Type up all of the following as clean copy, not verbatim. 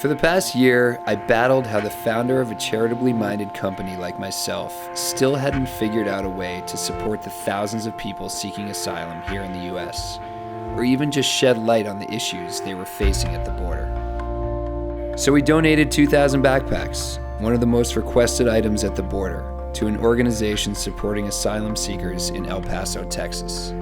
For the past year, I battled how the founder of a charitably minded company like myself still hadn't figured out a way to support the thousands of people seeking asylum here in the US, or even just shed light on the issues they were facing at the border. So we donated 2,000 backpacks, one of the most requested items at the border, to an organization supporting asylum seekers in El Paso, Texas.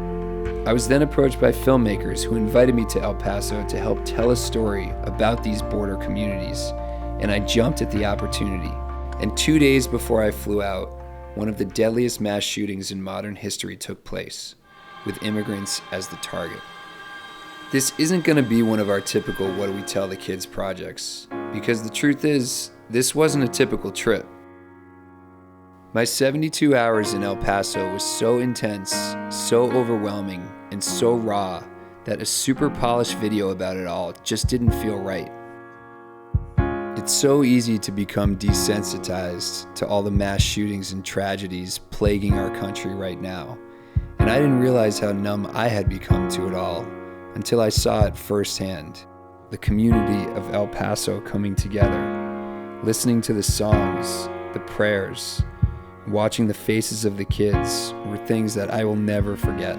I was then approached by filmmakers who invited me to El Paso to help tell a story about these border communities, and I jumped at the opportunity. And 2 days before I flew out, one of the deadliest mass shootings in modern history took place, with immigrants as the target. This isn't going to be one of our typical What Do We Tell the Kids projects, because the truth is, this wasn't a typical trip. My 72 hours in El Paso was so intense, so overwhelming, and so raw that a super polished video about it all just didn't feel right. It's so easy to become desensitized to all the mass shootings and tragedies plaguing our country right now, and I didn't realize how numb I had become to it all until I saw it firsthand. The community of El Paso coming together, listening to the songs, the prayers, watching the faces of the kids were things that I will never forget.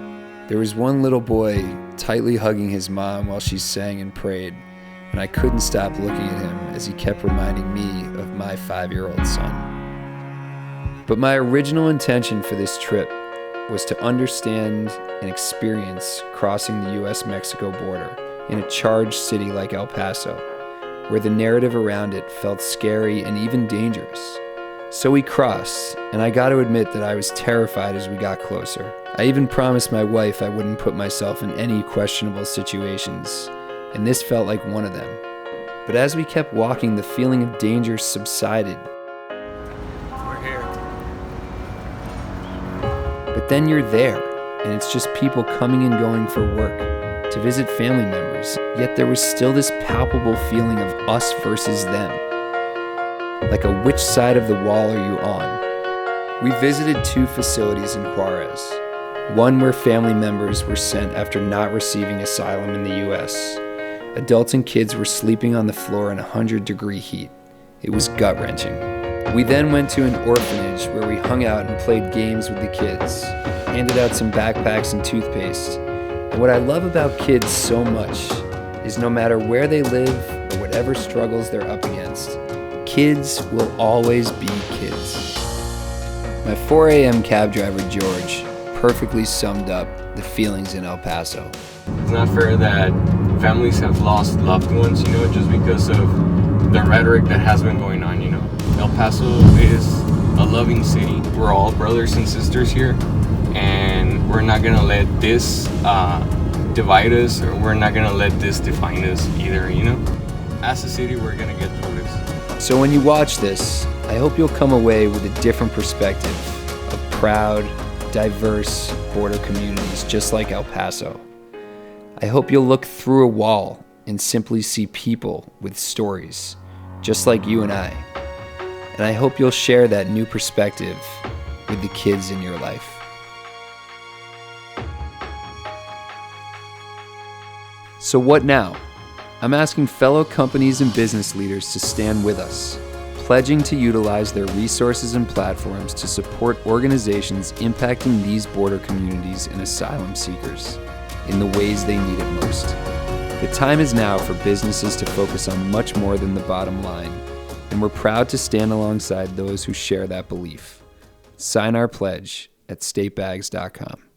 There was one little boy tightly hugging his mom while she sang and prayed, and I couldn't stop looking at him as he kept reminding me of my 5-year-old son. But my original intention for this trip was to understand and experience crossing the US-Mexico border in a charged city like El Paso, where the narrative around it felt scary and even dangerous. So we crossed, and I got to admit that I was terrified as we got closer. I even promised my wife I wouldn't put myself in any questionable situations, and this felt like one of them. But as we kept walking, the feeling of danger subsided. We're here. But then you're there, and it's just people coming and going for work, to visit family members, yet there was still this palpable feeling of us versus them. Like a which side of the wall are you on? We visited 2 facilities in Juarez. One where family members were sent after not receiving asylum in the US. Adults and kids were sleeping on the floor in 100-degree heat. It was gut-wrenching. We then went to an orphanage where we hung out and played games with the kids, handed out some backpacks and toothpaste. And what I love about kids so much is no matter where they live or whatever struggles they're up against, kids will always be kids. My 4 a.m. cab driver, George, perfectly summed up the feelings in El Paso. It's not fair that families have lost loved ones, just because of the rhetoric that has been going on, El Paso is a loving city. We're all brothers and sisters here, and we're not gonna let this divide us, or we're not gonna let this define us either, As a city, we're gonna get through this. So when you watch this, I hope you'll come away with a different perspective of proud, diverse border communities just like El Paso. I hope you'll look through a wall and simply see people with stories, just like you and I. And I hope you'll share that new perspective with the kids in your life. So what now? I'm asking fellow companies and business leaders to stand with us, pledging to utilize their resources and platforms to support organizations impacting these border communities and asylum seekers in the ways they need it most. The time is now for businesses to focus on much more than the bottom line, and we're proud to stand alongside those who share that belief. Sign our pledge at statebags.com.